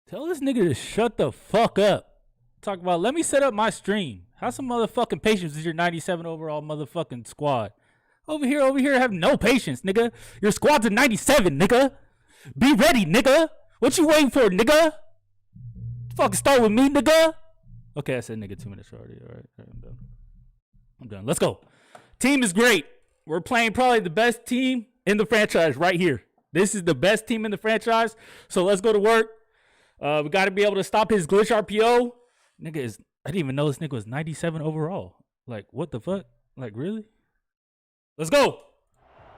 Tell this nigga to shut the fuck up. Talk about, let me set up my stream. Have some motherfucking patience with your 97 overall motherfucking squad. Over here, have no patience, nigga. Your squad's a 97, nigga. Be ready, nigga. What you waiting for, nigga? Fucking start with me, nigga. Okay, I said nigga 2 minutes already. All right, I'm done. Let's go. Team is great. We're playing probably the best team in the franchise right here. This is the best team in the franchise. So let's go to work. We got to be able to stop his glitch RPO. I didn't even know this nigga was 97 overall. Like, what the fuck? Like, really? Let's go.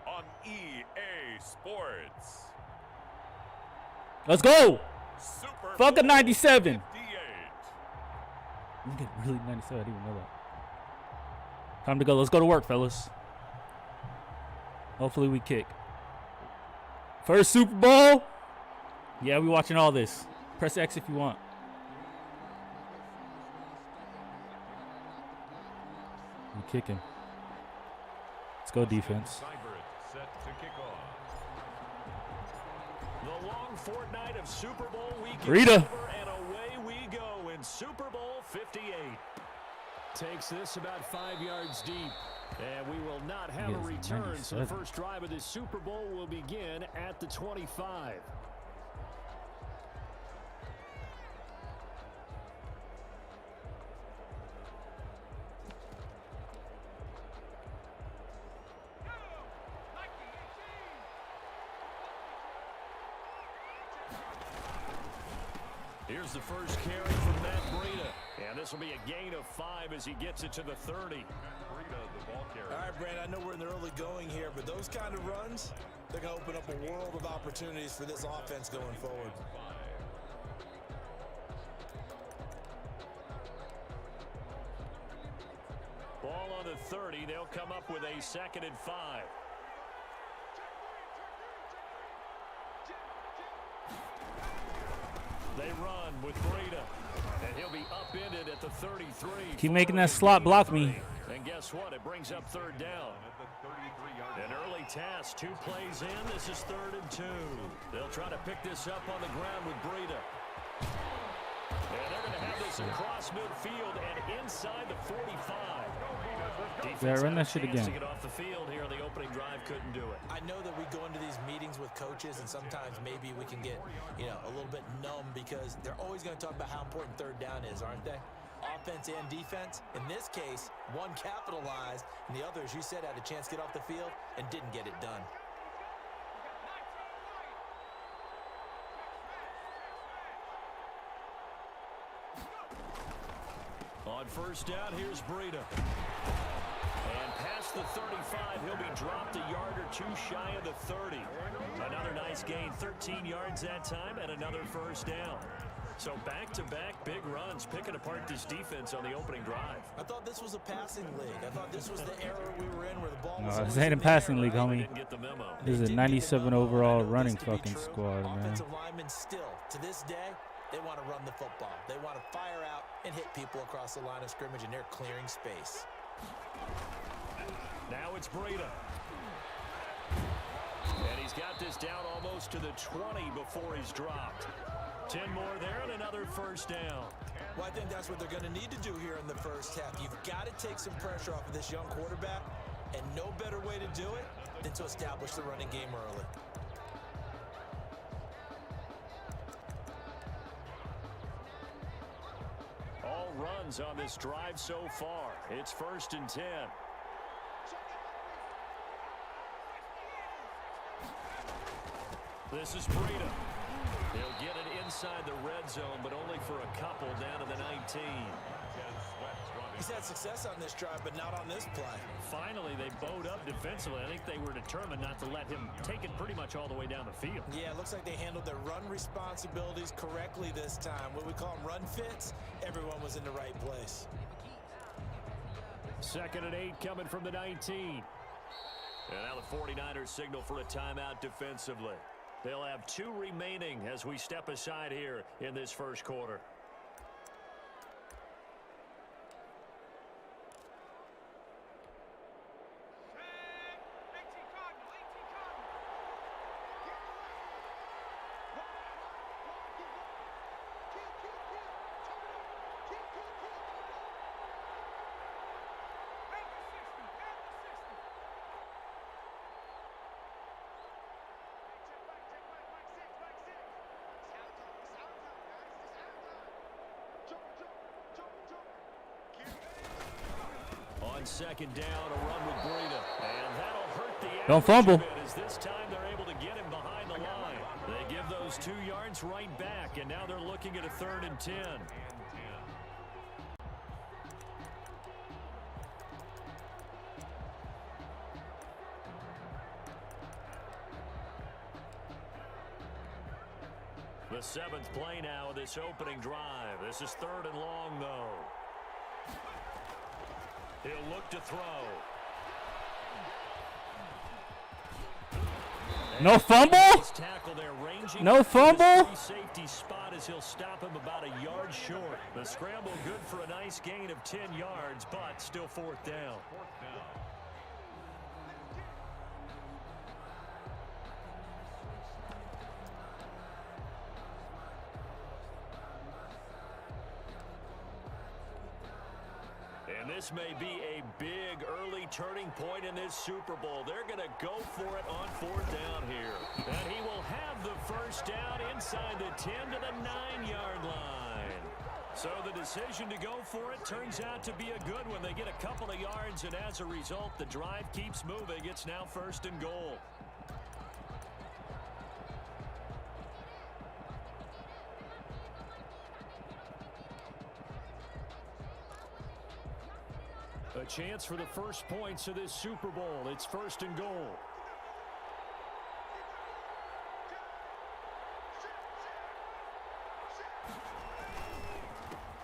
On EA Sports. Let's go. Superbowl Fuck a 97. 58. Nigga, really 97? I didn't even know that. Time to go. Let's go to work, fellas. Hopefully we kick. First Super Bowl. Yeah, we watching all this. Press X if you want. We kicking. Let's go defense. Set to kick off. The long fortnight of Super Bowl weekend Rita. and away we go in Super Bowl 58. Takes this about 5 yards deep. And we will not have a return, so the first drive of this Super Bowl will begin at the 25. Here's the first carry from Matt Breida. And this will be a gain of 5 as he gets it to the 30. Breida, the ball carrier. All right, Brandon, I know we're in the early going here, but those kind of runs, they're going to open up a world of opportunities for this offense going forward. Ball on the 30. They'll come up with a 2nd and 5. They run with Breida, and he'll be upended at the 33. Keep making that slot block me. And guess what? It brings up 3rd down. An early task, 2 plays in. This is 3rd and 2. They'll try to pick this up on the ground with Breida. And they're going to have this across midfield and inside the 45. Yeah, run that shit again. To get off the field here on the opening drive, couldn't do it. I know that we go into these meetings with coaches, and sometimes maybe we can get, a little bit numb because they're always going to talk about how important 3rd down is, aren't they? Offense and defense. In this case, one capitalized, and the other, as you said, had a chance to get off the field and didn't get it done. On 1st down, here's Breida. And past the 35, he'll be dropped a yard or 2 shy of the 30. Another nice gain, 13 yards that time, and another 1st down. So back-to-back big runs, picking apart this defense on the opening drive. I thought this was a passing league. I thought this was the era we were in where the ball was No, this always ain't a in the passing air, league, right? homie. Didn't get the memo. This is a 97 overall running fucking squad, man. Offensive linemen still, to this day, they want to run the football. They want to fire out and hit people across the line of scrimmage, and they're clearing space. Now it's Breida. And he's got this down almost to the 20 before he's dropped. 10 more there and another 1st down. Well, I think that's what they're going to need to do here in the first half. You've got to take some pressure off of this young quarterback, and no better way to do it than to establish the running game early. All runs on this drive so far. It's 1st and 10. This is Breida. He'll get it inside the red zone, but only for a couple down to the 19. He's had success on this drive, but not on this play. Finally, they bowed up defensively. I think they were determined not to let him take it pretty much all the way down the field. Yeah, it looks like they handled their run responsibilities correctly this time. What we call them run fits, everyone was in the right place. 2nd and 8 coming from the 19. And now the 49ers signal for a timeout defensively. They'll have 2 remaining as we step aside here in this first quarter. on second down, a run with Breida. And that'll hurt the Don't fumble. average a bit, as this time they're able to get him behind the line. They give those 2 yards right back, and now they're looking at a 3rd and 10. The 7th play now of this opening drive. This is 3rd and long, though. He'll look to throw. No fumble? No fumble? Safety spot as he'll stop him about a yard short. The scramble good for a nice gain of 10 yards, but still 4th down. And this may be a big early turning point in this Super Bowl. They're going to go for it on 4th down here. And he will have the 1st down inside the 10 to the 9-yard line. So the decision to go for it turns out to be a good one. They get a couple of yards, and as a result, the drive keeps moving. It's now 1st and goal. A chance for the first points of this Super Bowl. It's 1st and goal.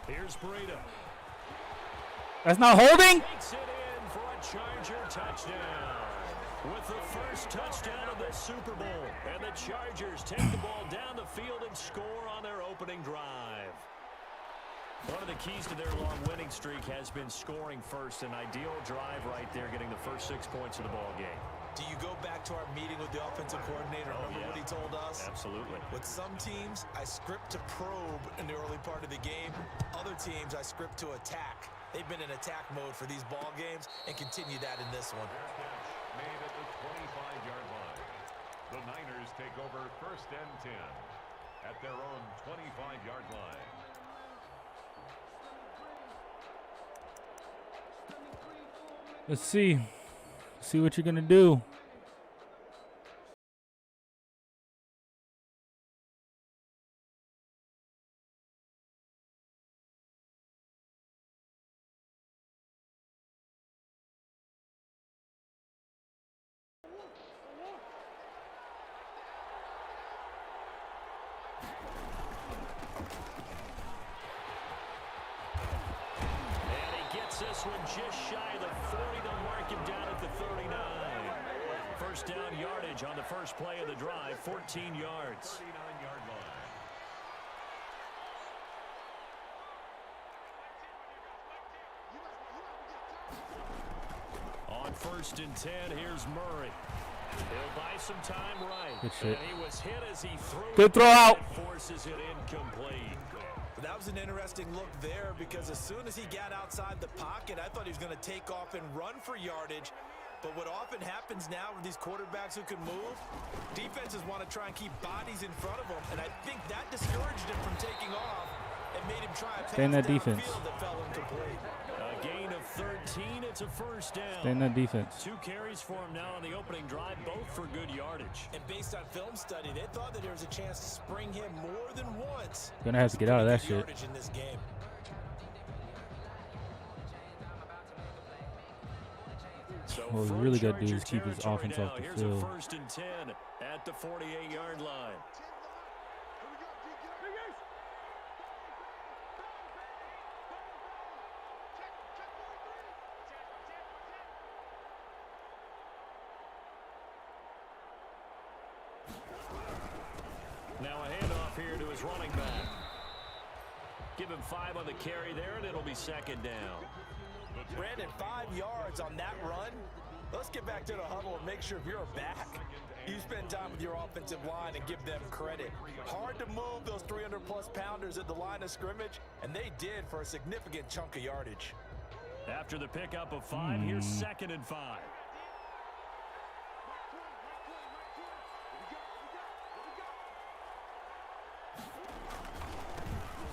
Here's Breida. That's not holding? Takes it in for a Charger touchdown. With the first touchdown of the Super Bowl. And the Chargers take the ball down the field and score on their opening drive. One of the keys to their long winning streak has been scoring first. An ideal drive right there, getting the first 6 points of the ball game. Do you go back to our meeting with the offensive coordinator? Remember what he told us? Absolutely. With some teams, I script to probe in the early part of the game. Other teams, I script to attack. They've been in attack mode for these ball games and continue that in this one. Made at the 25-yard line. The Niners take over 1st and 10 at their own 25-yard line. Let's see. See what you're going to do. This one just shy of the 40. They'll mark him down at the 39. 1st down yardage on the first play of the drive, 14 yards. 39-yard line. On 1st and 10, here's Murray. He'll buy some time right. Good shit. And he was hit as he threw. Good throw out. Forces it incomplete. That was an interesting look there because as soon as he got outside the pocket, I thought he was going to take off and run for yardage. But what often happens now with these quarterbacks who can move, defenses want to try and keep bodies in front of them. And I think that discouraged him from taking off and made him try a pass Stay in that defense. that fell incomplete. A gain of 13. It's a 1st down. Stay in that defense. 2 carries for him now on the opening drive, both for good yardage. And based on film study, they thought that there was a chance to spring him more than once. Gonna have to get out of that shit. In this game. So What we really got to do is keep his offense off the Here's field. a 1st and 10 at the 48-yard line. Now a handoff here to his running back. Give him 5 on the carry there, and it'll be 2nd down. Brandon, 5 yards on that run. Let's get back to the huddle and make sure if you're back, you spend time with your offensive line and give them credit. Hard to move those 300-plus pounders at the line of scrimmage, and they did for a significant chunk of yardage. After the pickup of 5, here's 2nd and 5.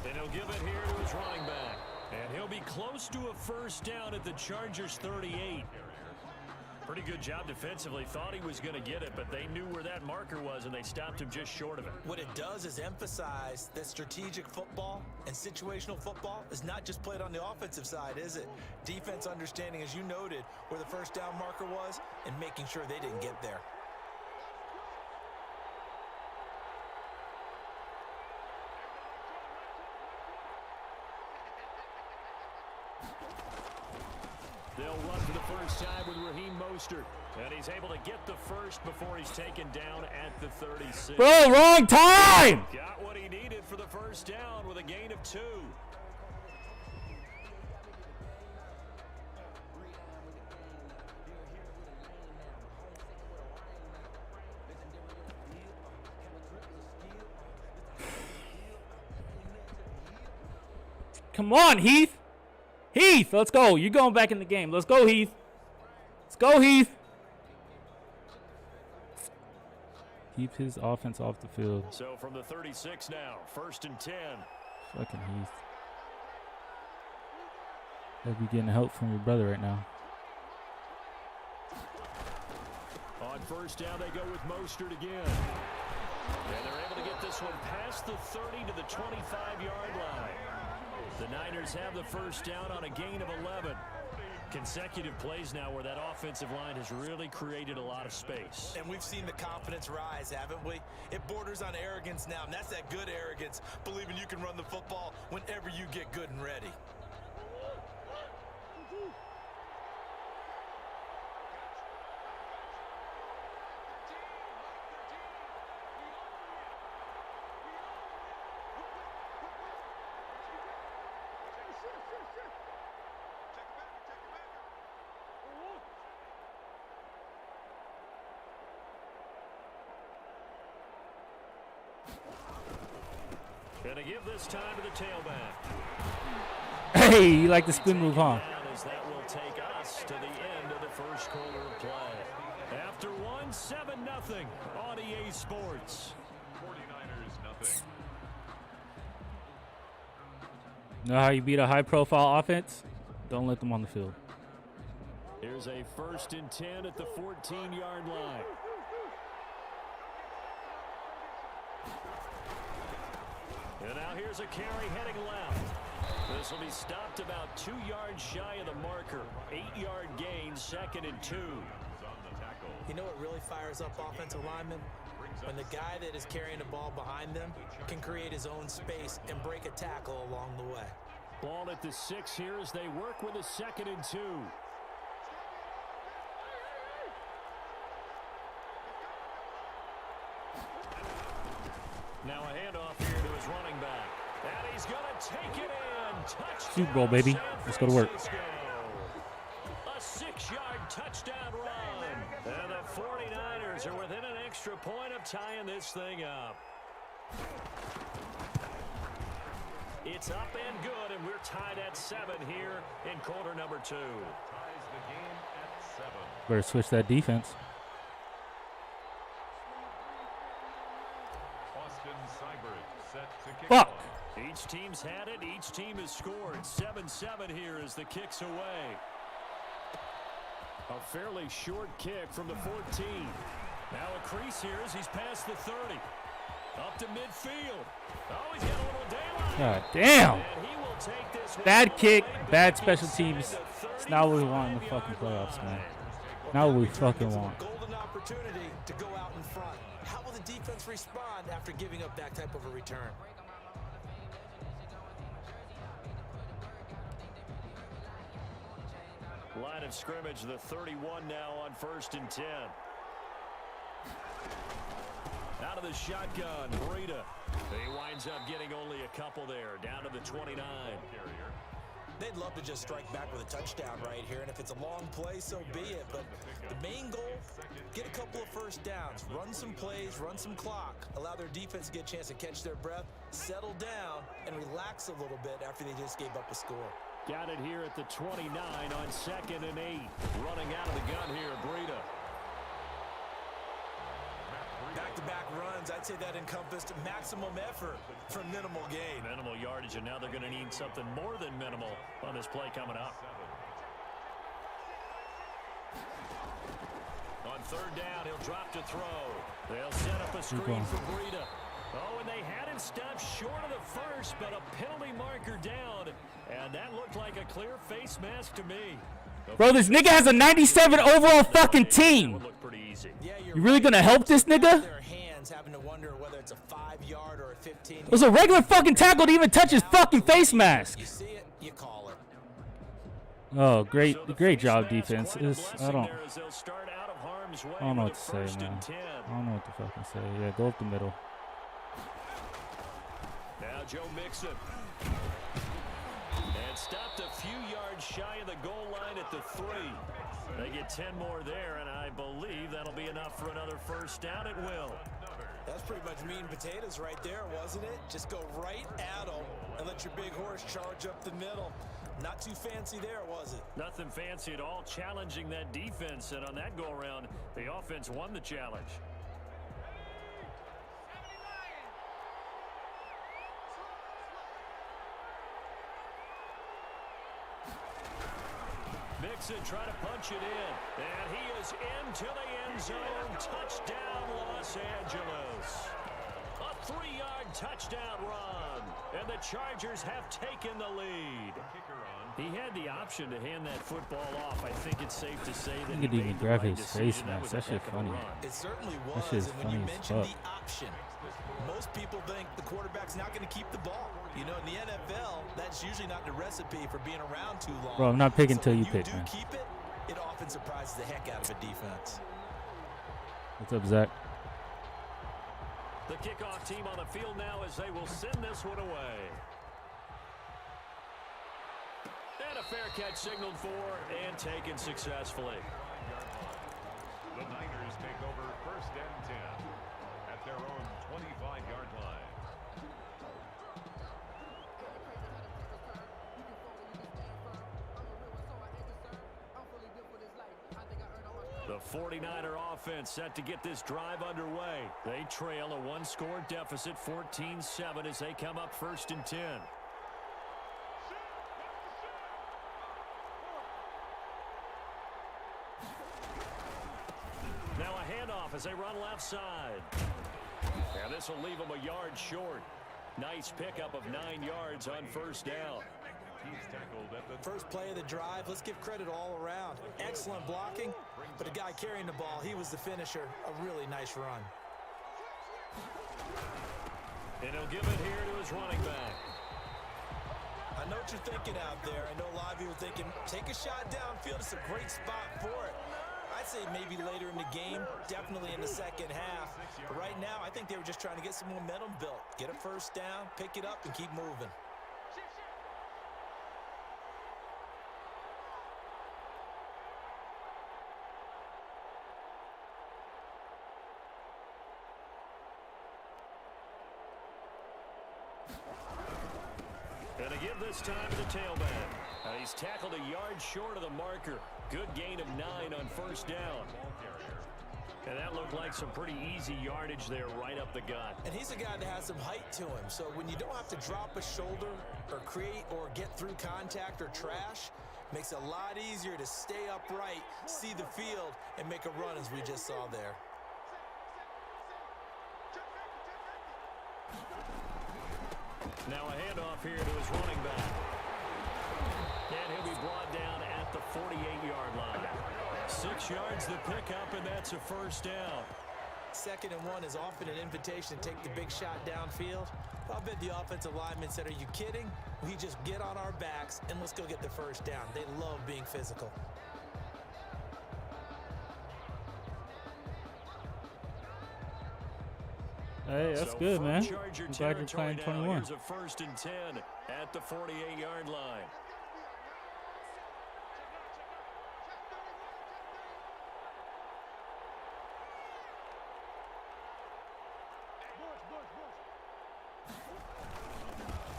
And he'll give it here to his running back. And he'll be close to a first down at the Chargers' 38. Pretty good job defensively. Thought he was going to get it, but they knew where that marker was, and they stopped him just short of it. What it does is emphasize that strategic football and situational football is not just played on the offensive side, is it? Defense understanding, as you noted, where the first down marker was and making sure they didn't get there. They'll run for the first time with Raheem Mostert. And he's able to get the first before he's taken down at the 36. Bro, wrong time! Got what he needed for the first down with a gain of 2. Come on, Heath. Heath, let's go. You're going back in the game. Let's go, Heath. Let's go, Heath. Keep his offense off the field. So from the 36 now, 1st and 10. Fucking Heath. You'll be getting help from your brother right now. On first down, they go with Mostert again. And they're able to get this one past the 30 to the 25-yard line. The Niners have the first down on a gain of 11. Consecutive plays now where that offensive line has really created a lot of space. And we've seen the confidence rise, haven't we? It borders on arrogance now, and that's that good arrogance, believing you can run the football whenever you get good and ready. Gonna give this time to the tailback. Hey, you like the spin move, huh? As that will take us to the end of the first quarter of play. After 7-0 on EA Sports. 49ers nothing. Know how you beat a high-profile offense? Don't let them on the field. Here's a 1st and 10 at the 14-yard line. And now here's a carry heading left. This will be stopped about 2 yards shy of the marker. 8-yard gain, 2nd and 2. You know what really fires up offensive linemen? When the guy that is carrying the ball behind them can create his own space and break a tackle along the way. Ball at the 6 here as they work with a 2nd and 2. Now a handoff here to his running back. And he's going to take it in. Touchdown, Super Bowl, baby. Let's go to work. A 6-yard touchdown run. And the 49ers are within an extra point of tying this thing up. It's up and good, and we're tied at 7 here in quarter number 2. Ties the game at 7. Better switch that defense. Austin Seibert set to kick Fuck. off. Each team's had it. Each team has scored. 7-7 here as the kick's away. A fairly short kick from the 14. Now a crease here as he's past the 30. Up to midfield. Oh, he's got a little daylight. God damn. And he will take this one Bad all kick, the way bad back special inside teams. the It's not what we want in the 35-yard fucking playoffs, man. line. Not what we fucking want. Golden opportunity to go out in front. How will the defense respond after giving up that type of a return? Line of scrimmage, the 31 now on 1st and 10. Out of the shotgun, Breida. He winds up getting only a couple there, down to the 29. They'd love to just strike back with a touchdown right here, and if it's a long play, so be it. But the main goal, get a couple of first downs, run some plays, run some clock, allow their defense to get a chance to catch their breath, settle down, and relax a little bit after they just gave up a score. Got it here at the 29 on 2nd and 8. Running out of the gun here, Breida. Back-to-back runs, I'd say that encompassed maximum effort for minimal gain. Minimal yardage, and now they're going to need something more than minimal on this play coming up. On third down, he'll drop to throw. They'll set up a screen for Breida. Oh, and they had him stopped short of the first, but a penalty marker down. And that looked like a clear face mask to me. Bro, this nigga has a 97 overall fucking team. That would look pretty easy. Yeah, You really gonna help this nigga? Their hands having to wonder whether it's a 5-yard or a 15. It was a regular fucking tackle to even touch his fucking face mask. You see it, you call it. Oh, great job, defense. I don't know what to say, man. I don't know what to fucking say. Yeah, go up the middle. Now Joe Mixon. And stopped a few yards shy of the goal line at the 3. They get 10 more there, and I believe that'll be enough for another first down. It will. That's pretty much meat and potatoes right there, wasn't it? Just go right at them and let your big horse charge up the middle. Not too fancy there, was it? Nothing fancy at all, challenging that defense, and on that go-around, the offense won the challenge. Mixon trying to punch it in, and he is into the end zone. Touchdown, Los Angeles. A 3-yard touchdown run, and the Chargers have taken the lead. He had the option to hand that football off. I think it's safe to say that he didn't even made the grab right his face decision. mask. That was That a shit heck of a funny. run. It certainly That was, shit's and when you funny as mentioned fuck. the option, most people think the quarterback's not going to keep the ball. You know, in the NFL, that's usually not the recipe for being around too long. Bro, I'm not picking so till you when pick, do man. keep it, it often surprises the heck out of a defense. What's up, Zach? The kickoff team on the field now as they will send this one away. And a fair catch signaled for and taken successfully. The Niners take over first and 10 at their own 25-yard line. The 49er offense set to get this drive underway. They trail a 1-score deficit, 14-7, as they come up first and 10. Now a handoff as they run left side. And this will leave them a yard short. Nice pickup of 9 yards on first down. He's tackled at the First play of the drive, let's give credit all around. Excellent blocking, but the guy carrying the ball, he was the finisher. A really nice run. And he'll give it here to his running back. I know what you're thinking out there. I know a lot of you are thinking, take a shot downfield. It's a great spot for it. I'd say maybe later in the game, definitely in the second half. But right now, I think they were just trying to get some momentum built. Get a first down, pick it up, and keep moving. And to give this time to the tailback. He's tackled a yard short of the marker. Good gain of 9 on first down. And that looked like some pretty easy yardage there right up the gut. And he's a guy that has some height to him. So when you don't have to drop a shoulder or create or get through contact or trash, makes it a lot easier to stay upright, see the field, and make a run as we just saw there. Now a handoff here to his running back. And he'll be brought down at the 48-yard line. 6 yards the pickup, and that's a first down. 2nd and 1 is often an invitation to take the big shot downfield. I'll bet the offensive linemen said, are you kidding? We just get on our backs and let's go get the first down. They love being physical. Hey, that's So good, from man. Charger I'm glad you're territory playing now, 21. Here's a 1st and 10 at the 48-yard line.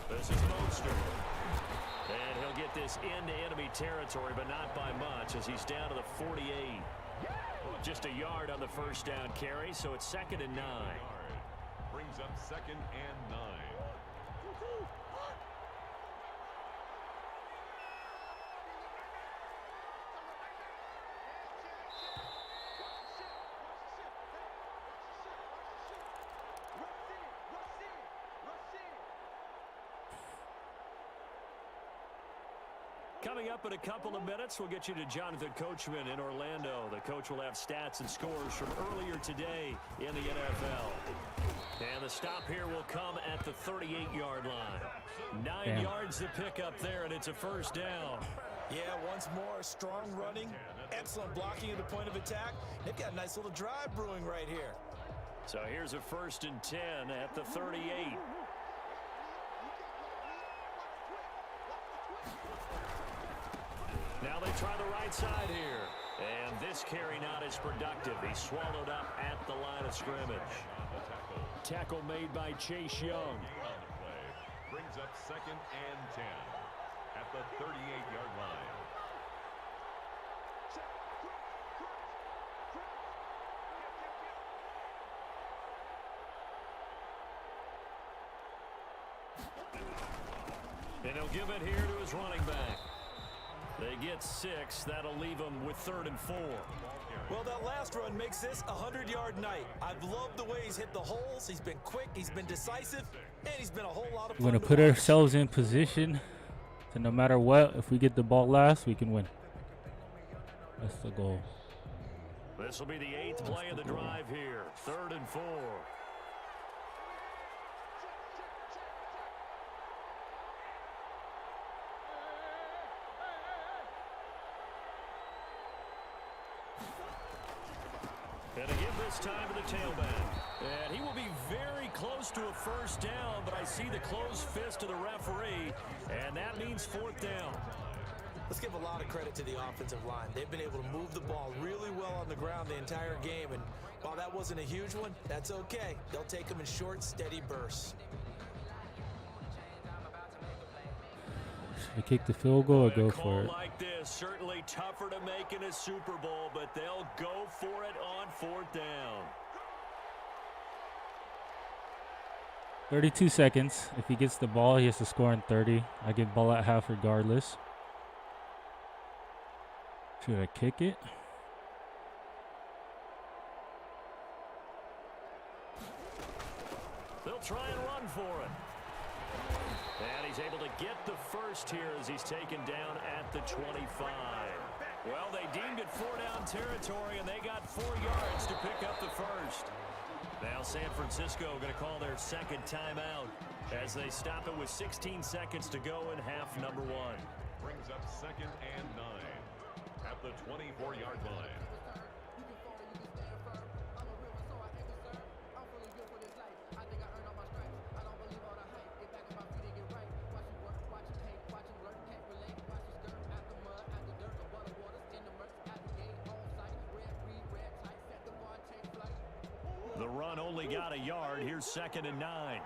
This is Monster. And he'll get this into enemy territory, but not by much as he's down to the 48. Just a yard on the first down carry, so it's 2nd and 9. Brings up 2nd and 9. Coming up in a couple of minutes, we'll get you to Jonathan Coachman in Orlando. The coach will have stats and scores from earlier today in the NFL. And the stop here will come at the 38-yard line. 9 yards to pick up there, and it's a first down. Yeah, once more, strong running, excellent blocking at the point of attack. They've got a nice little drive brewing right here. So here's a 1st and 10 at the 38. Now they try the right side here. And this carry not as productive. He's swallowed up at the line of scrimmage. Tackle made by Chase Young. Brings up 2nd and 10 at the 38-yard line. And he'll give it here to his running back. They get 6. That'll leave them with 3rd and 4. Well, that last run makes this a 100-yard night. I've loved the way he's hit the holes. He's been quick, he's been decisive, and he's been a whole lot of fun. We're going to put ourselves in position to no matter what, if we get the ball last, we can win. That's the goal. This will be the 8th play of the drive here. 3rd and 4. And to give this time to the tailback. And he will be very close to a first down, but I see the closed fist of the referee, and that means 4th down. Let's give a lot of credit to the offensive line. They've been able to move the ball really well on the ground the entire game, and while that wasn't a huge one, that's okay. They'll take them in short, steady bursts. Should I kick the field goal or go for it? Like this, certainly tougher to make in a Super Bowl, but they'll go for it on 4th down. 32 seconds. If he gets the ball, he has to score in 30. I get ball at half regardless. Should I kick it? They'll try and run for it. And he's able to get the first here as he's taken down at the 25. Well, they deemed it 4-down territory, and they got 4 yards to pick up the first. Now San Francisco going to call their 2nd timeout as they stop it with 16 seconds to go in half number 1. Brings up 2nd and 9 at the 24-yard line. The run only got a yard. Here's 2nd and 9.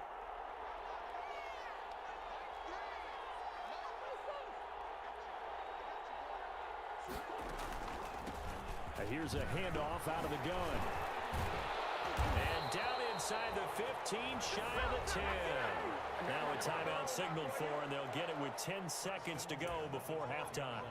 Here's a handoff out of the gun. And down inside the 15, shy of the 10. Now a timeout signaled for, and they'll get it with 10 seconds to go before halftime.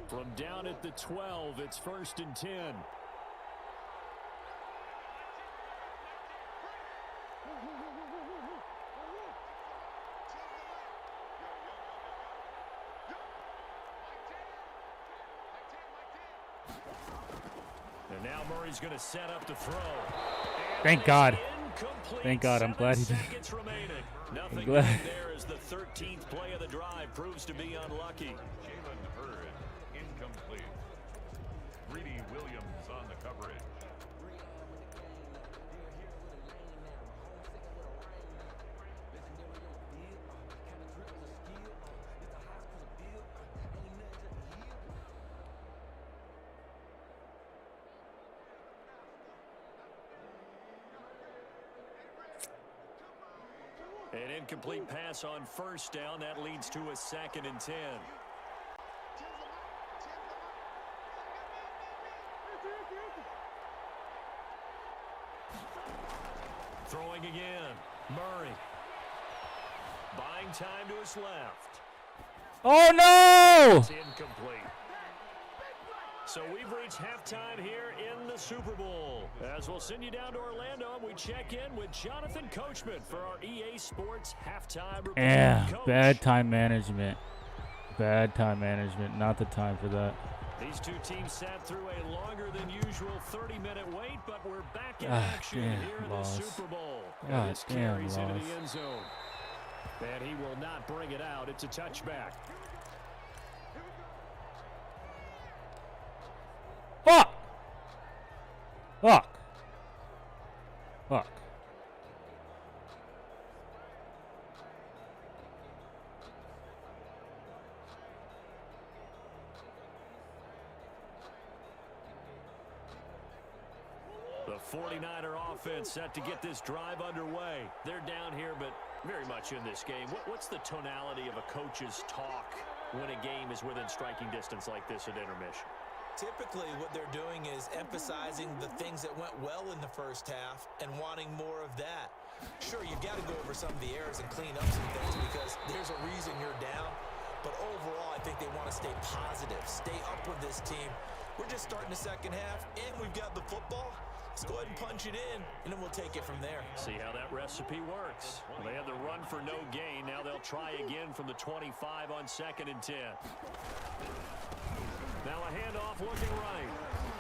From down at the 12, it's 1st and 10. And now Murray's going to set up the throw. Thank God. Incomplete. Thank God. I'm glad he did. Nothing glad. there as the 13th play of the drive proves to be unlucky. Jalen Hurd, incomplete. Greedy Williams on the coverage. An incomplete pass on first down. That leads to a 2nd and 10. Throwing again. Murray. Buying time to his left. Oh, no! It's incomplete. So we've reached halftime here in the Super Bowl. As we'll send you down to Orlando, and we check in with Jonathan Coachman for our EA Sports halftime report. Yeah, Coach. bad time management. Bad time management. Not the time for that. These two teams sat through a longer than usual 30-minute wait, but we're back in action here in the Super Bowl. God This damn, carries into loss. the end zone. And he will not bring it out. It's a touchback. Fuck! Fuck. Fuck. The 49er offense set to get this drive underway. They're down here, but very much in this game. What's the tonality of a coach's talk when a game is within striking distance like this at intermission? Typically, what they're doing is emphasizing the things that went well in the first half and wanting more of that. Sure, you've got to go over some of the errors and clean up some things because there's a reason you're down. But overall, I think they want to stay positive, stay up with this team. We're just starting the second half, and we've got the football. Let's go ahead and punch it in, and then we'll take it from there. See how that recipe works. Well, they had the run for no gain. Now they'll try again from the 25 on 2nd and 10. Now a handoff looking right.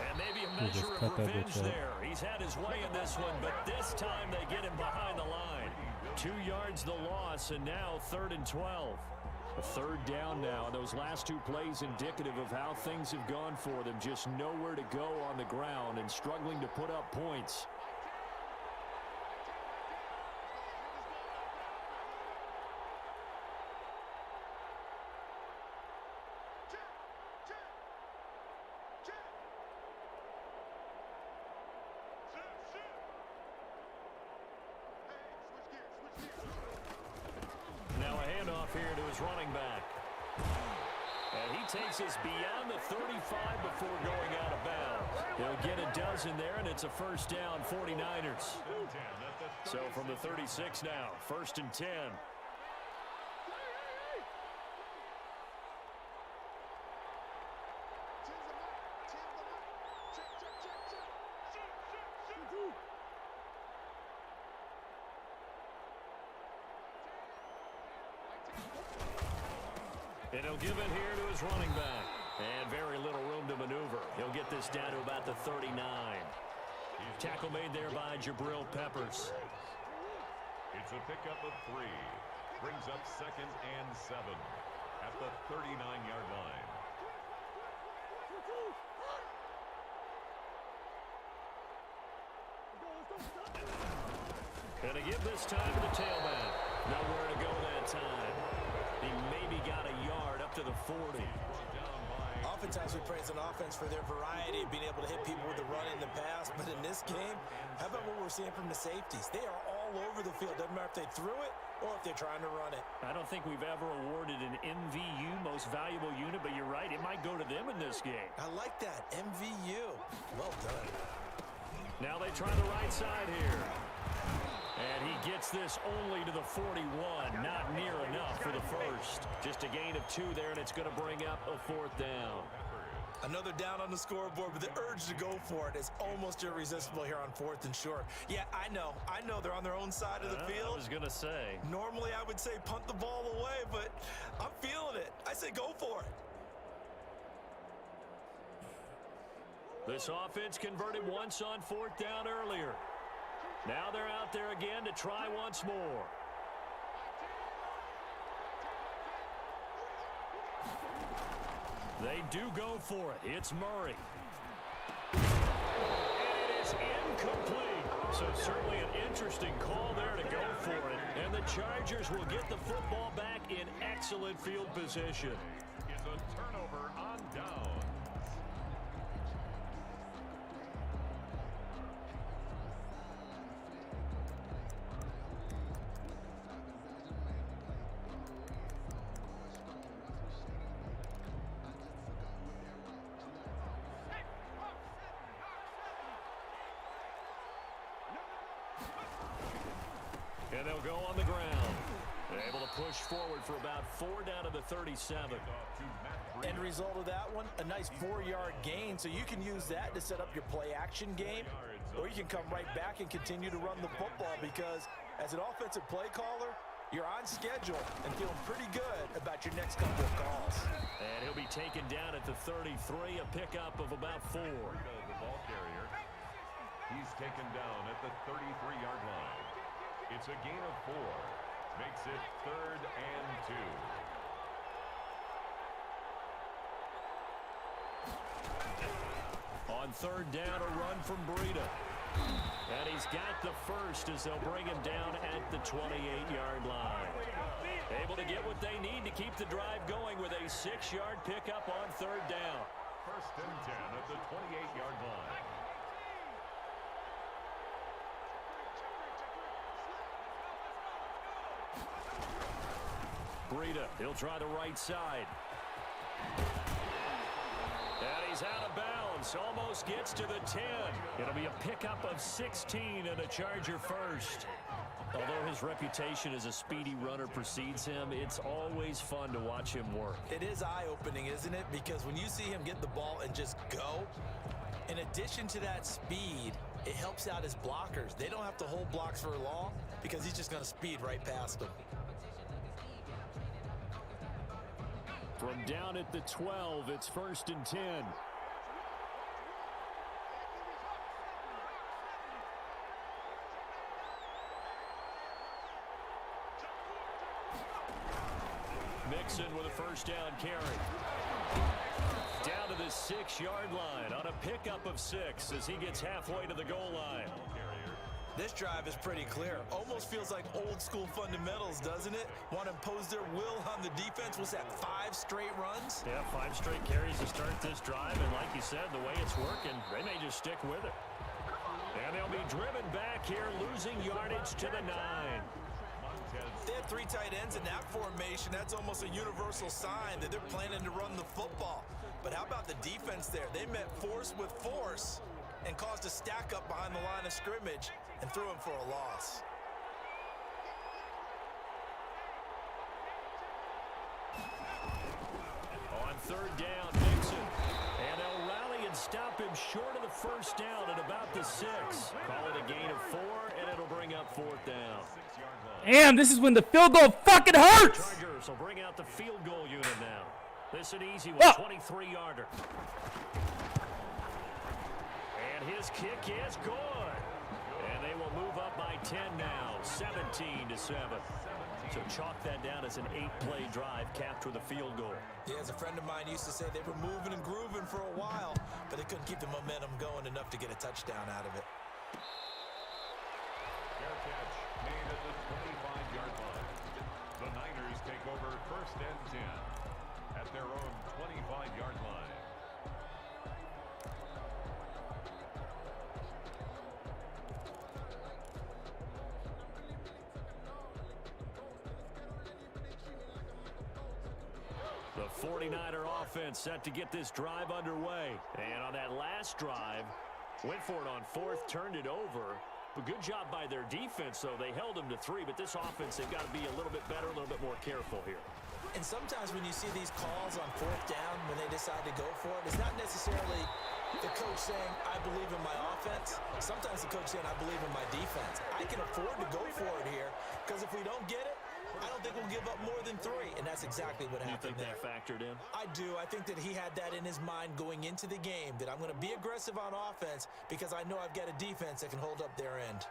And maybe a measure of revenge there. He's had his way in this one, but this time they get him behind the line. 2 yards the loss, and now 3rd and 12. A 3rd down now. Those last 2 plays indicative of how things have gone for them. Just nowhere to go on the ground and struggling to put up points. Now a handoff here to his running back. And he takes us beyond the 35 before going out of bounds. He'll get a dozen there, and it's a 1st down, 49ers. So from the 36 now, 1st and 10. And he'll give it here to his running back. And very little room to maneuver. He'll get this down to about the 39. Tackle made there by Jabril Peppers. It's a pickup of 3. Brings up 2nd and 7 at the 39-yard line. And to give this time to the tailback. Nowhere to go that time. He maybe got a yard up to the 40. Oftentimes we praise an offense for their variety of being able to hit people with the run in the pass, but in this game, how about what we're seeing from the safeties? They are all over the field. Doesn't matter if they threw it or if they're trying to run it. I don't think we've ever awarded an MVU, most valuable unit, but you're right, it might go to them in this game. I like that, MVU. Well done. Now they try the right side here. And he gets this only to the 41. Not near enough for the first. Just a gain of 2 there, and it's going to bring up a 4th down. Another down on the scoreboard, but the urge to go for it is almost irresistible here on 4th and short. Yeah, I know they're on their own side of the field. I was going to say. Normally I would say punt the ball away, but I'm feeling it. I say go for it. This offense converted once on 4th down earlier. Now they're out there again to try once more. They do go for it. It's Murray. And it is incomplete. So certainly an interesting call there to go for it. And the Chargers will get the football back in excellent field position. It's a turnover on down. And they'll go on the ground. They're able to push forward for about 4 down to the 37. End result of that one, a nice 4-yard gain. So you can use that to set up your play-action game, or you can come right back and continue to run the football because as an offensive play caller, you're on schedule and feeling pretty good about your next couple of calls. And he'll be taken down at the 33, a pickup of about 4. The ball carrier. He's taken down at the 33-yard line. It's a gain of 4. Makes it 3rd and 2. On 3rd down, a run from Breida. And he's got the first as they'll bring him down at the 28-yard line. Able to get what they need to keep the drive going with a 6-yard pickup on 3rd down. 1st and 10 at the 28-yard line. Breida, he'll try the right side. And he's out of bounds. Almost gets to the 10. It'll be a pickup of 16 and a Charger first. Although his reputation as a speedy runner precedes him, it's always fun to watch him work. It is eye-opening, isn't it? Because when you see him get the ball and just go, in addition to that speed, it helps out his blockers. They don't have to hold blocks for long because he's just going to speed right past them. From down at the 12, it's 1st and 10. Mixon with a 1st down carry. Down to the 6-yard line on a pickup of 6 as he gets halfway to the goal line. This drive is pretty clear. Almost feels like old school fundamentals, doesn't it? Want to impose their will on the defense. Was that 5 straight runs? Yeah, 5 straight carries to start this drive. And like you said, the way it's working, they may just stick with it. And they'll be driven back here, losing yardage to the 9. They have 3 tight ends in that formation. That's almost a universal sign that they're planning to run the football. But how about the defense there? They met force with force and caused a stack up behind the line of scrimmage and threw him for a loss. On 3rd down, Mixon. And they'll rally and stop him short of the 1st down at about the 6. Call it a gain of 4, and it'll bring up 4th down. Damn, this is when the field goal fucking hurts. Chargers will bring out the field goal unit now. This an easy one, 23-yarder. And his kick is good. And they will move up by 10 now, 17-7. So chalk that down as an 8-play drive capped with a field goal. Yeah, as a friend of mine used to say, they were moving and grooving for a while, but they couldn't keep the momentum going enough to get a touchdown out of it. Fair catch made at the 25-yard line. The Niners take over 1st and 10 at their own 25-yard line. The 49er offense set to get this drive underway. And on that last drive, went for it on 4th, turned it over. But good job by their defense, though. They held them to 3, but this offense, they've got to be a little bit better, a little bit more careful here. And sometimes when you see these calls on 4th down, when they decide to go for it, it's not necessarily the coach saying, I believe in my offense. Sometimes the coach saying, I believe in my defense. I can afford to go for it here, because if we don't get it, I don't think we'll give up more than 3, and that's exactly what happened there. You think that factored in? I do. I think that he had that in his mind going into the game, that I'm going to be aggressive on offense because I know I've got a defense that can hold up their end.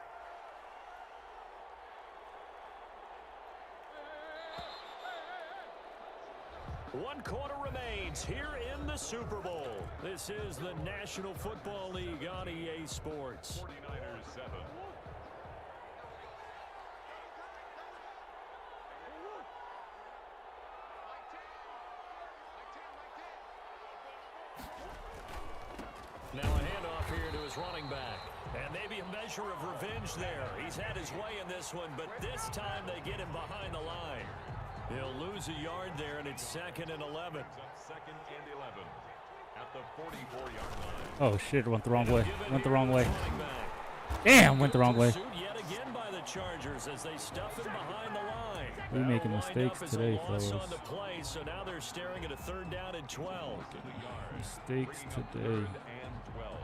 One quarter remains here in the Super Bowl. This is the National Football League on EA Sports. 49ers 7. Now a handoff here to his running back. And maybe a measure of revenge there. He's had his way in this one, but this time they get him behind the line. He'll lose a yard there, and it's 2nd and 11. 2nd and 11 at the 44-yard line. Oh shit, went the wrong way. Went the wrong way. Damn, went the wrong way. Yet again by the Chargers as they stuff him behind the line. We making That'll wind mistakes up as a today, loss fellas. on the play, so now they're staring at a 3rd down and 12. Mistakes today. 3rd and 12.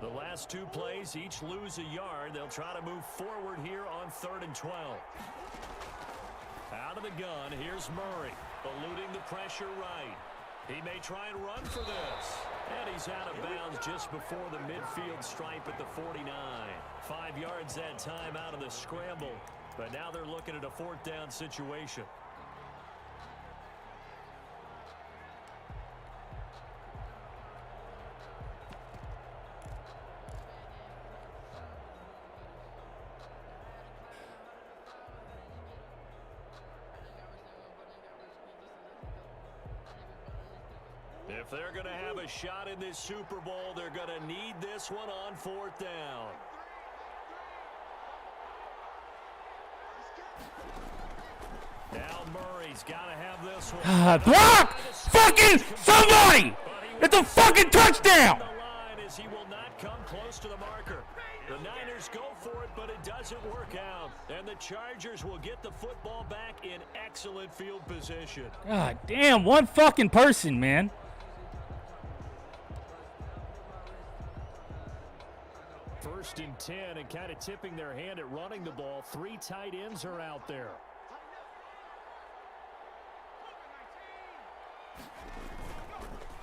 The last 2 plays each lose a yard. They'll try to move forward here on 3rd and 12. Out of the gun, here's Murray, eluding the pressure right. He may try and run for this. And he's out of bounds just before the midfield stripe at the 49. 5 yards that time out of the scramble. But now they're looking at a 4th down situation. If they're going to have a shot in this Super Bowl, they're going to need this one on 4th down. Now Murray's got to have this one. Block! Fucking somebody! It's a fucking touchdown! The line is he will not come close to the marker. The Niners go for it, but it doesn't work out. And the Chargers will get the football back in excellent field position. God damn, one fucking person, man. First and 10, and kind of tipping their hand at running the ball. 3 tight ends are out there.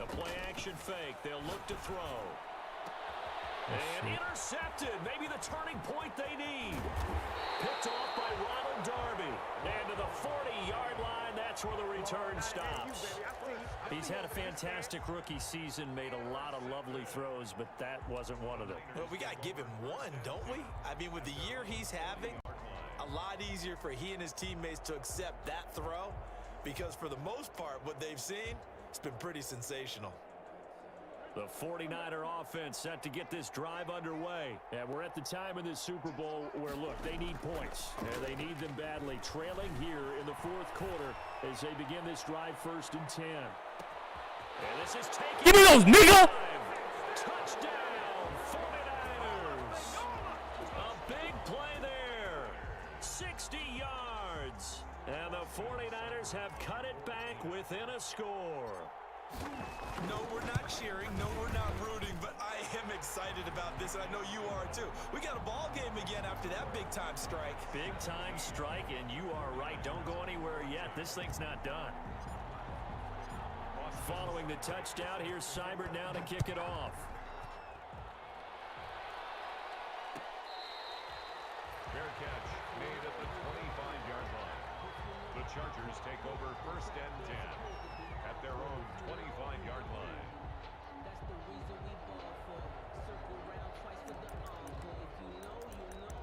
A play action fake. They'll look to throw. And intercepted. Maybe the turning point they need. Picked off by Ronald Darby. And to the 40-yard line, that's where the return stops. He's had a fantastic rookie season, made a lot of lovely throws, but that wasn't one of them. Well, we got to give him one, don't we? I mean, with the year he's having, a lot easier for he and his teammates to accept that throw because for the most part, what they've seen, it's been pretty sensational. The 49er offense set to get this drive underway. And we're at the time in this Super Bowl where, look, they need points. And they need them badly. Trailing here in the 4th quarter as they begin this drive 1st and 10. And this is taken. Give me those, nigga! Touchdown, 49ers. A big play there. 60 yards. And the 49ers have cut it back within a score. No, we're not cheering. No, we're not rooting, but I am excited about this, and I know you are too. We got a ball game again after that big-time strike. Big-time strike, and you are right. Don't go anywhere yet. This thing's not done. Following the touchdown, here's Seibert now to kick it off. Fair catch made at the 25-yard line. The Chargers take over 1st and 10 at their own 25-yard line. That's the reason we ball for. Circle round twice for the encore. If you know, you know.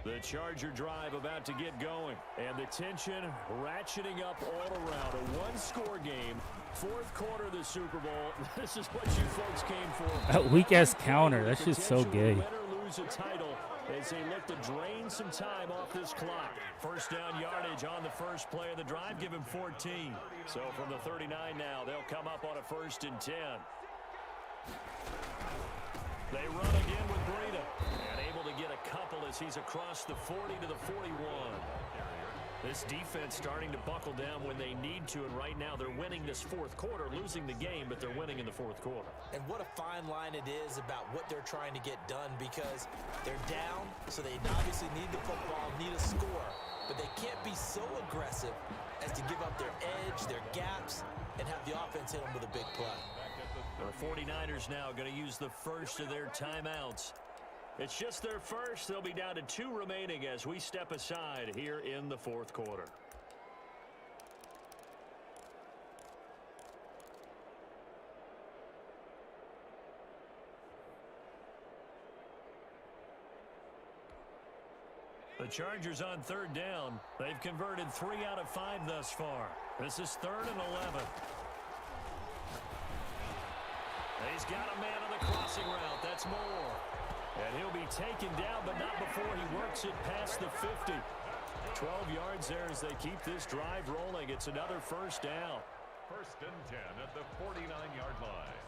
The Charger drive about to get going. And the tension ratcheting up all around. A one-score game. 4th quarter of the Super Bowl. This is what you folks came for. That weak-ass counter. That shit's so gay. Win or lose a title as they look to drain some time off this clock. 1st down yardage on the first play of the drive. Give him 14. So from the 39 now, they'll come up on a 1st and 10. They run again with Breida. And able to get a couple as he's across the 40 to the 41. This defense starting to buckle down when they need to, and right now they're winning this 4th quarter, losing the game, but they're winning in the 4th quarter. And what a fine line it is about what they're trying to get done because they're down, so they obviously need the football, need a score, but they can't be so aggressive as to give up their edge, their gaps, and have the offense hit them with a big play. The 49ers now going to use the first of their timeouts. It's just their first. They'll be down to 2 remaining as we step aside here in the 4th quarter. The Chargers on 3rd down. They've converted 3 out of 5 thus far. This is 3rd and 11. He's got a man on the crossing route. That's Moore. And he'll be taken down, but not before he works it past the 50. 12 yards there as they keep this drive rolling. It's another first down. 1st and 10 at the 49-yard line.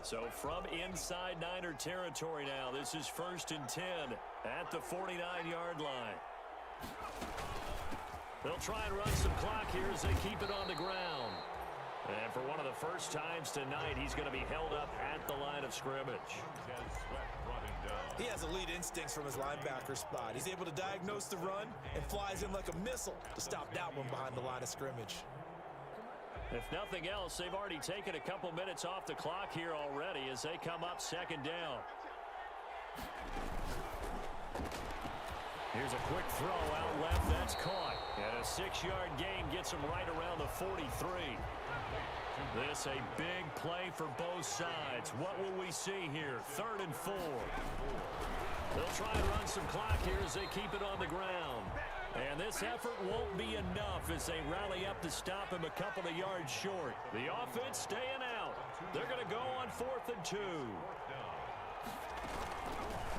So from inside Niner territory now, this is 1st and 10 at the 49-yard line. They'll try and run some clock here as they keep it on the ground. And for one of the first times tonight, he's going to be held up at the line of scrimmage. He has elite instincts from his linebacker spot. He's able to diagnose the run and flies in like a missile to stop that one behind the line of scrimmage. If nothing else, they've already taken a couple minutes off the clock here already as they come up 2nd down. Here's a quick throw out left. That's caught. And a 6-yard gain gets him right around the 43. This a big play for both sides. What will we see here? 3rd and 4. They'll try and run some clock here as they keep it on the ground. And this effort won't be enough as they rally up to stop him a couple of yards short. The offense staying out. They're going to go on 4th and 2.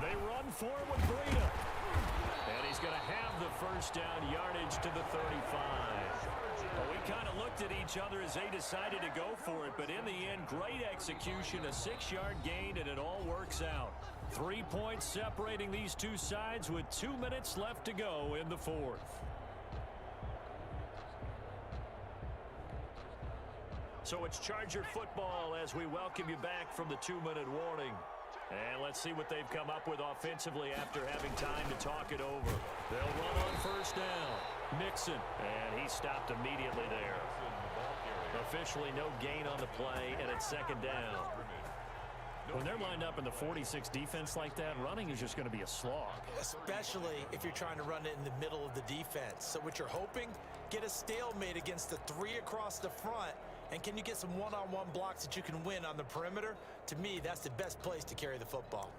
They run for it with Breida. And he's going to have the first down yardage to the 35. Well, we kind of looked at each other as they decided to go for it, but in the end, great execution, a 6-yard gain, and it all works out. 3 points separating these two sides with 2 minutes left to go in the 4th. So it's Charger football as we welcome you back from the 2-minute warning. And let's see what they've come up with offensively after having time to talk it over. They'll run on 1st down. Mixon, and he stopped immediately there. Officially no gain on the play, and it's 2nd down. When they're lined up in the 46 defense like that, running is just going to be a slog. Especially if you're trying to run it in the middle of the defense. So what you're hoping, get a stalemate against the 3 across the front. And can you get some one-on-one blocks that you can win on the perimeter? To me, that's the best place to carry the football.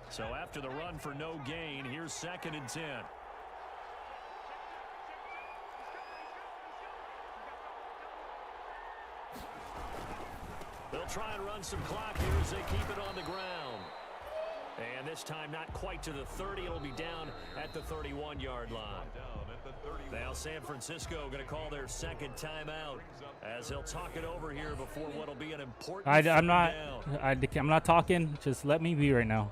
So after the run for no gain, here's 2nd and 10. They'll try and run some clock here as they keep it on the ground. And this time not quite to the 30. It'll be down at the 31-yard line. Now San Francisco going to call their 2nd timeout as they'll talk it over here before what'll be an important I'm not talking. Just let me be right now.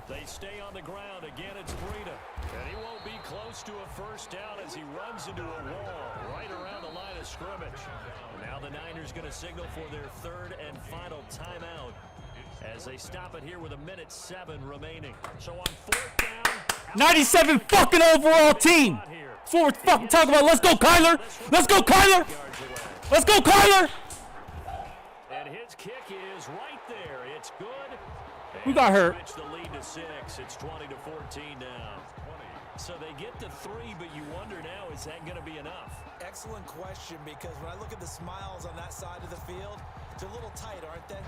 They stay on the ground. Again, it's Breida. And he won't be close to a first down as he runs into a wall right around the line of scrimmage. Now the Niners going to signal for their 3rd and final timeout as they stop it here with 1:07 remaining. So on 4th down, 97 fucking overall team. Before we're fucking talking about, let's go Kyler. Let's go Kyler. Let's go Kyler. And his kick is right there. It's good. Who got hurt? Switch the lead to 6. It's 20-14 now. So they get to 3, but you wonder now, is that going to be enough? Excellent question, because when I look at the smiles on that side of the field, they're a little tight, aren't they?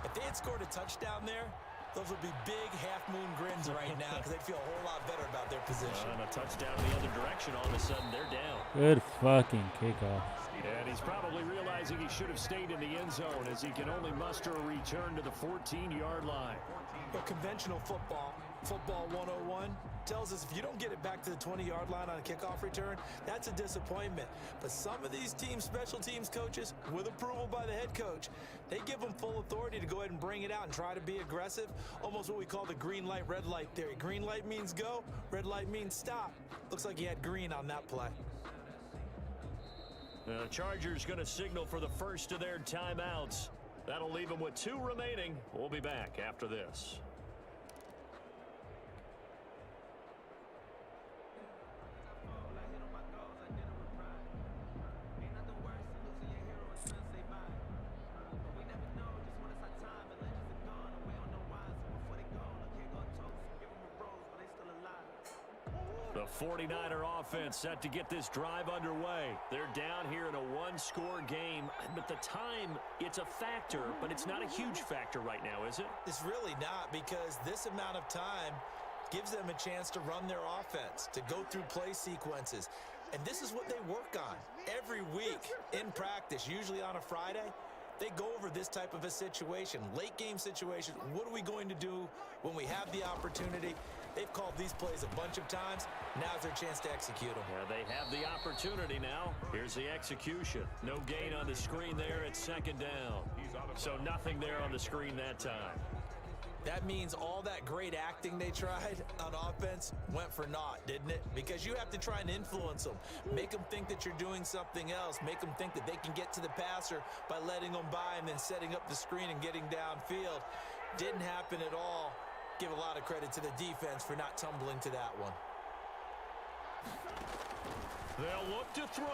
If they had scored a touchdown there, those would be big half-moon grins right now because they'd feel a whole lot better about their position. And a touchdown the other direction, all of a sudden they're down. Good fucking kickoff. And he's probably realizing he should have stayed in the end zone as he can only muster a return to the 14-yard line. But conventional football 101, tells us if you don't get it back to the 20-yard line on a kickoff return, that's a disappointment. But some of these teams, special teams coaches, with approval by the head coach, they give them full authority to go ahead and bring it out and try to be aggressive, almost what we call the green light, red light theory. Green light means go, red light means stop. Looks like he had green on that play. The Chargers going to signal for the first of their timeouts. That'll leave them with 2 remaining. We'll be back after this. The 49er offense set to get this drive underway. They're down here in a one-score game, but the time, it's a factor, but it's not a huge factor right now, is it? It's really not, because this amount of time gives them a chance to run their offense, to go through play sequences. And this is what they work on every week in practice, usually on a Friday. They go over this type of a situation, late game situation. What are we going to do when we have the opportunity? They've called these plays a bunch of times. Now's their chance to execute them. Yeah, they have the opportunity now. Here's the execution. No gain on the screen there at second down. So nothing there on the screen that time. That means all that great acting they tried on offense went for naught, didn't it? Because you have to try and influence them. Make them think that you're doing something else. Make them think that they can get to the passer by letting them by and then setting up the screen and getting downfield. Didn't happen at all. Give a lot of credit to the defense for not tumbling to that one. They'll look to throw.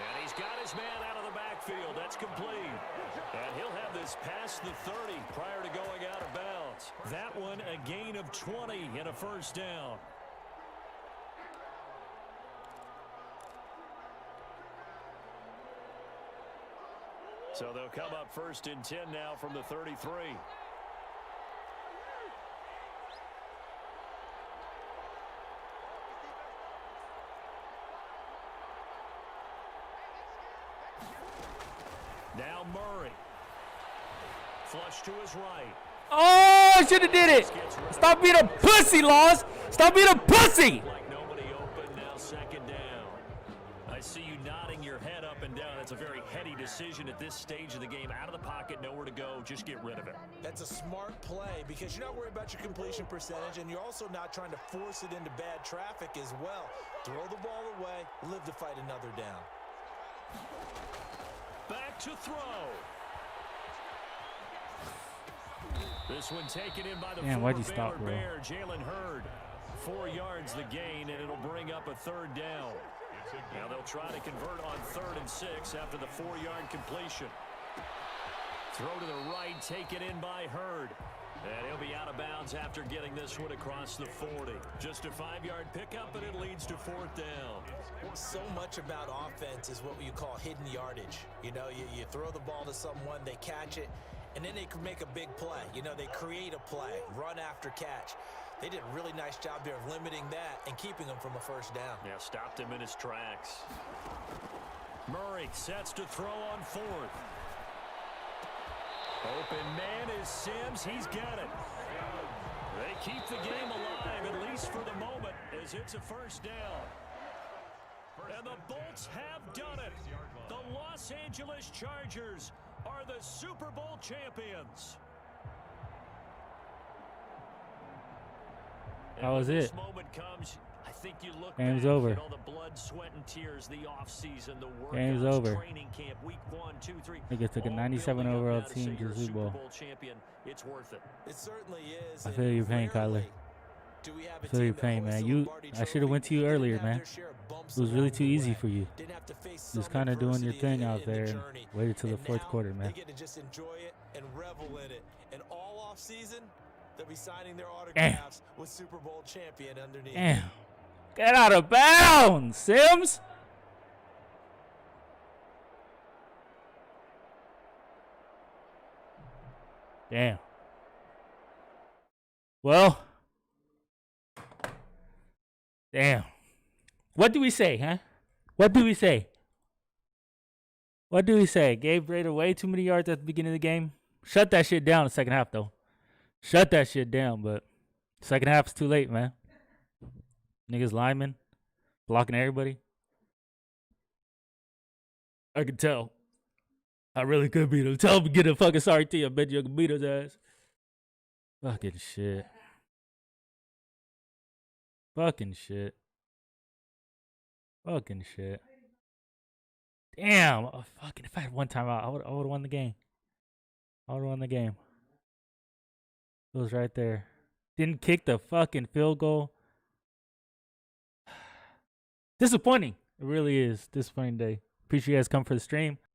And he's got his man out of the backfield. That's complete. And he'll have this past the 30 prior to going out of bounds. That one a gain of 20 and a first down. So they'll come up first and 10 now from the 33. Now Murray. Flush to his right. Oh, I should have did it. Stop being a pussy, Laws. Stop being a pussy. Like nobody open, now second down. I see you nodding your head up and down. That's a very heady decision at this stage of the game. Out of the pocket, nowhere to go. Just get rid of it. That's a smart play because you're not worried about your completion percentage, and you're also not trying to force it into bad traffic as well. Throw the ball away, live to fight another down. Back to throw. This one taken in by the why'd you former stop, Baylor bro? Bear, Jalen Hurd. 4 yards the gain, and it'll bring up a third down. Now they'll try to convert on 3rd and 6 after the 4-yard completion. Throw to the right, taken in by Hurd. And he'll be out of bounds after getting this one across the 40. Just a 5-yard pickup, and it leads to 4th down. So much about offense is what you call hidden yardage. You know, you throw the ball to someone, they catch it, and then they can make a big play. You know, they create a play, run after catch. They did a really nice job there of limiting that and keeping him from a first down. Yeah, stopped him in his tracks. Murray sets to throw on 4th. Open man is Sims. He's got it. They keep the game alive, at least for the moment, as it's a first down. And the Bolts have done it. The Los Angeles Chargers are the Super Bowl champions. That was when it. This moment comes, I think you look Game's back over. at all the blood, sweat, and tears, the offseason, the workouts, Game's over. training camp, week 1, 2, 3. Nigga took a all 97 building up overall now to team say to you're the a Super Bowl. champion. It's worth it. It certainly is. I feel your pain, Kyler. I feel your pain, man. I should have went to you earlier, man. It was really too easy for you. Just kind of doing your thing out there and waited till the fourth quarter, man. They get to just enjoy it and revel in it. And all off season, they'll be signing their Damn. autographs with Super Bowl champion underneath. Damn. Get out of bounds, Sims. Damn. Well. Damn. What do we say, huh? What do we say? What do we say? Gave Raider way too many yards at the beginning of the game. Shut that shit down in the second half, though. Shut that shit down, but second half is too late, man. Niggas linemen blocking everybody. I could tell. I really could beat him. Tell him to get a fucking sorry to you. I bet you I can beat his ass. Fucking shit. Fucking shit. Fucking shit. Damn. Oh, fucking, if I had one timeout, I would have won the game. I would have won the game. It was right there. Didn't kick the fucking field goal. Disappointing. It really is. Disappointing day. Appreciate you guys come for the stream.